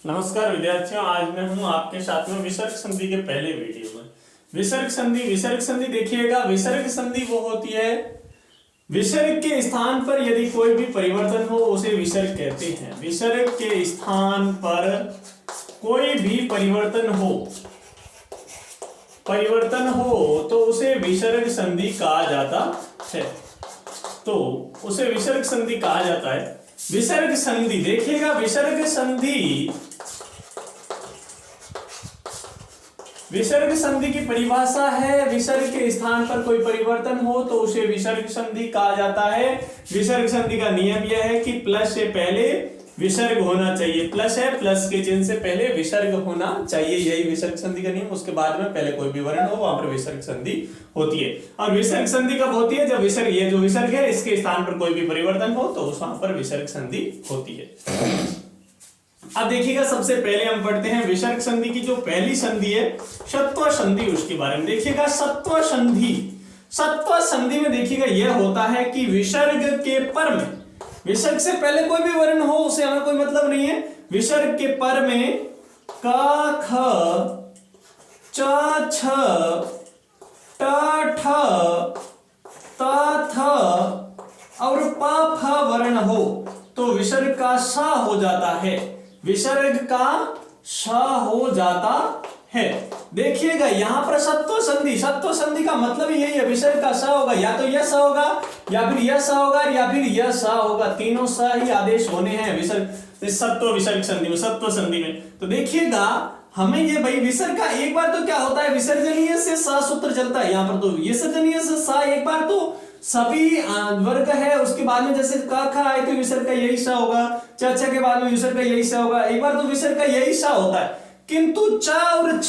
नमस्कार विद्यार्थियों, आज मैं हूं आपके साथ में विसर्ग संधि के पहले वीडियो में। विसर्ग संधि देखिएगा। विसर्ग संधि वो होती है, विसर्ग के स्थान पर यदि कोई भी परिवर्तन हो उसे विसर्ग कहते हैं। विसर्ग के स्थान पर कोई भी परिवर्तन हो तो उसे विसर्ग संधि कहा जाता है। तो उसे विसर्ग संधि कहा जाता है। विसर्ग संधि देखिएगा, विसर्ग संधि की परिभाषा है, विसर्ग के स्थान पर कोई परिवर्तन हो तो उसे विसर्ग संधि कहा जाता है। विसर्ग संधि का नियम यह है कि प्लस से पहले विसर्ग होना चाहिए। प्लस है, प्लस के चिन्ह से पहले विसर्ग होना चाहिए, यही विसर्ग संधि का नियम। उसके बाद में पहले कोई भी वर्ण हो वहां पर विसर्ग संधि होती है। और विसर्ग संधि कब होती है? जब विसर्ग, ये जो विसर्ग है इसके स्थान पर कोई भी परिवर्तन हो तो वहां पर विसर्ग संधि होती है। अब देखिएगा, सबसे पहले हम पढ़ते हैं विसर्ग संधि की जो पहली संधि है षत्व संधि, उसके बारे में देखिएगा। षत्व संधि में देखिएगा यह होता है कि विसर्ग के पर में, विसर्ग से पहले कोई भी वर्ण हो उसे हमें कोई मतलब नहीं है। विसर्ग के पर में क ख च छ ट ठ त थ और प फ वर्ण हो तो विसर्ग का स हो जाता है। विसर्ग का स हो जाता है। देखिएगा यहाँ पर षत्व संधि का मतलब यही है, विसर्ग का स होगा, या तो यह स होगा या फिर यह स होगा या फिर यह स होगा, तीनों स ही आदेश होने हैं विसर्ग विसर्ग संधि में, षत्व संधि में। तो देखिएगा हमें ये भाई विसर्ग का एक बार तो क्या होता है, विसर्जनीय से स सूत्र चलता है यहाँ पर, तो विसर्जनीय से स एक बार तो सभी वर्ग है, उसके बाद में जैसे क ख आए तो विसर्ग का यही स होगा, च छ के बाद में विसर्ग का यही स होगा, एक बार तो विसर्ग का यही स होता है। किंतु च और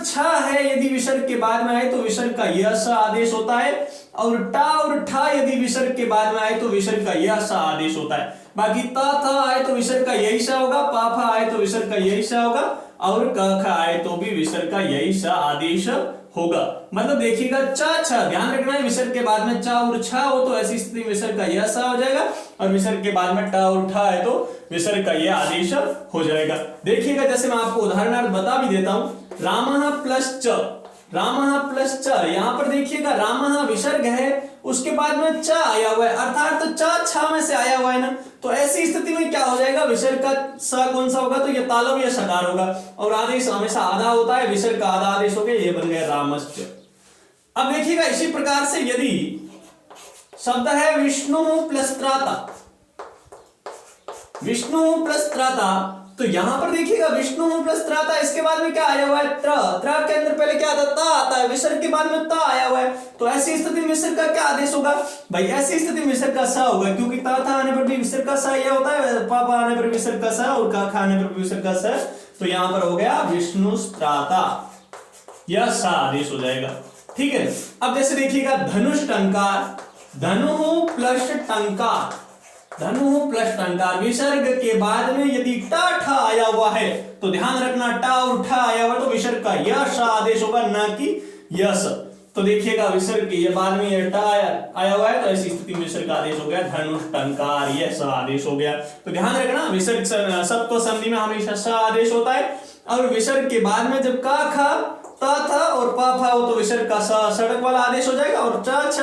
छ है, यदि विसर्ग के बाद में आए तो विसर्ग का यह स आदेश होता है, और ट और ठ यदि विसर्ग के बाद में आए तो विसर्ग का यह स आदेश होता है। बाकी त थ आए तो विसर्ग का यही स होगा, प फ आए तो विसर्ग का यही स होगा, और क ख आए तो भी विसर्ग का यही स आदेश होगा। मतलब देखिएगा च छ, ध्यान रखना है विसर्ग के बाद में च और छ हो तो ऐसी स्थिति विसर्ग का यह स हो जाएगा, और विसर्ग के बाद में ट और ठ है तो विसर्ग का यह आदेश हो जाएगा। देखिएगा जैसे मैं आपको उदाहरणार्थ बता भी देता हूं, रामः प्लस च, यहां पर देखिएगा रामः विसर्ग है, उसके बाद में च आया हुआ है, अर्थात तो च छ में से आया हुआ है ना, तो ऐसी स्थिति में क्या हो जाएगा, विसर्ग का स कौन सा होगा, तो ये तालव या सकार होगा, और आदेश हमेशा आधा होता है, विसर्ग का आधा आदेश हो गया, ये बन गया रामश्च। अब देखिएगा इसी प्रकार से यदि शब्द है विष्णु प्लस त्राता, तो यहां पर देखिएगा विष्णु प्लस त्राता, इसके बाद में क्या आया हुआ है, त्र के अंदर पहले क्या आता है, ता आता है, विसर्ग के बाद में ता आया हुआ है, तो ऐसी स्थिति में विसर्ग का क्या आदेश होगा भाई, ऐसी स्थिति में विसर्ग का स होगा, क्योंकि ता था आने पर भी विसर्ग का स यह होता है, पा पा आने पर विसर्ग का स और का खा आने पर विसर्ग का स, तो यहां पर हो गया विष्णु त्राता, यह स आदेश हो जाएगा। ठीक है। अब जैसे देखिएगा धनुष टंकार, धनु प्लस टंकार, विसर्ग के बाद में यदि ट ठ आया हुआ है तो ध्यान रखना, ट और ठ आया हुआ है तो विसर्ग का यह स आदेश होगा, ना कि यह स। तो देखिएगा विसर्ग के बाद में यह ट आया हुआ है तो ऐसी स्थिति में विसर्ग का आदेश हो गया धनुष टंकार, यह स आदेश हो गया। तो ध्यान रखना विसर्ग षत्व संधि में हमेशा स आदेश होता है, और विसर्ग के बाद में जब का ख ता था और पा फा हो तो विसर्ग का स सड़क वाला आदेश हो जाएगा, और च छ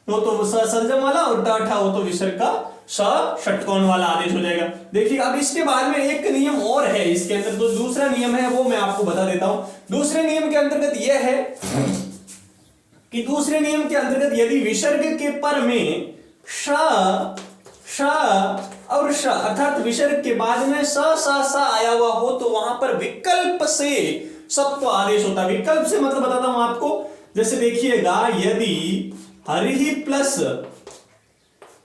हो तो स सर्जम वाला, और ट ठ हो तो विसर्ग का स षटकोण वाला आदेश हो जाएगा। देखिए अब इसके बाद में एक नियम और है इसके अंदर, तो दूसरा नियम है वो मैं आपको बता देता हूं। दूसरे नियम के अंतर्गत यह है कि दूसरे नियम के अंतर्गत यदि विसर्ग के पर में श और श अर्थात विसर्ग के बाद में स आया हुआ हो तो वहां पर विकल्प से सत्व आदेश होता है। विकल्प से मतलब बताता हूं आपको, जैसे देखिएगा यदि हरिहि प्लस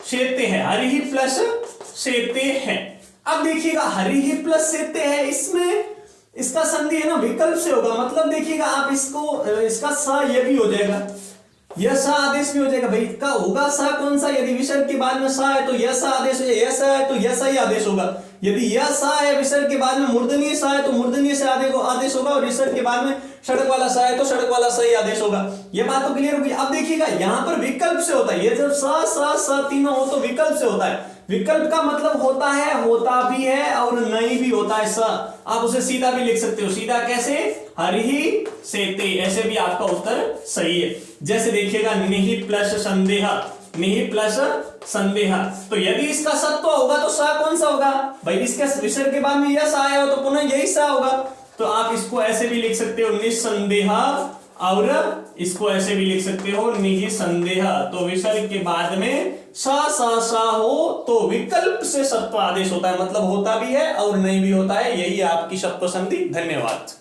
शेते हैं, अब देखिएगा हरिहि प्लस शेते है, इसमें इसका संधि है ना विकल्प से होगा, मतलब देखिएगा आप इसका स ये भी हो जाएगा, यह स आदेश भी हो जाएगा। भाई का होगा स कौन सा, यदि विसर्ग के बाद में स है तो यह स आदेश हो जाएगा, यह स है तो यह स ही आदेश होगा, यदि यह स है विसर्ग के बाद में मूर्धन्य स है तो मूर्धन्य से आदेश होगा, और विसर्ग के बाद में षडक वाला स है तो षडक वाला स ही आदेश होगा। यह बात तो क्लियर होगी। अब देखिएगा यहाँ पर विकल्प से होता है, ये जब स तीनों हो तो विकल्प से होता है। विकल्प का मतलब होता है, होता भी है और नहीं भी होता होता है स, आप उसे सीधा भी लिख सकते हो। सीधा कैसे? हरिहि सेते, ऐसे भी आपका उत्तर सही है। जैसे देखिएगा निहि प्लस संदेह, निहि प्लस संदेह, तो यदि इसका सत्व होगा तो सा कौन सा होगा भाई? इसके विसर्ग के बाद में यस आया हो तो पुनः यही सा होगा। तो आप इसको ऐसे भी लिख सकते हो निसंदेह, और इसको ऐसे भी लिख सकते हो निहि संदेह। तो विसर्ग के बाद में सा हो तो विकल्प से सत्व आदेश होता है, मतलब होता भी है और नहीं भी होता है। यही आपकी शब्द संधि। धन्यवाद।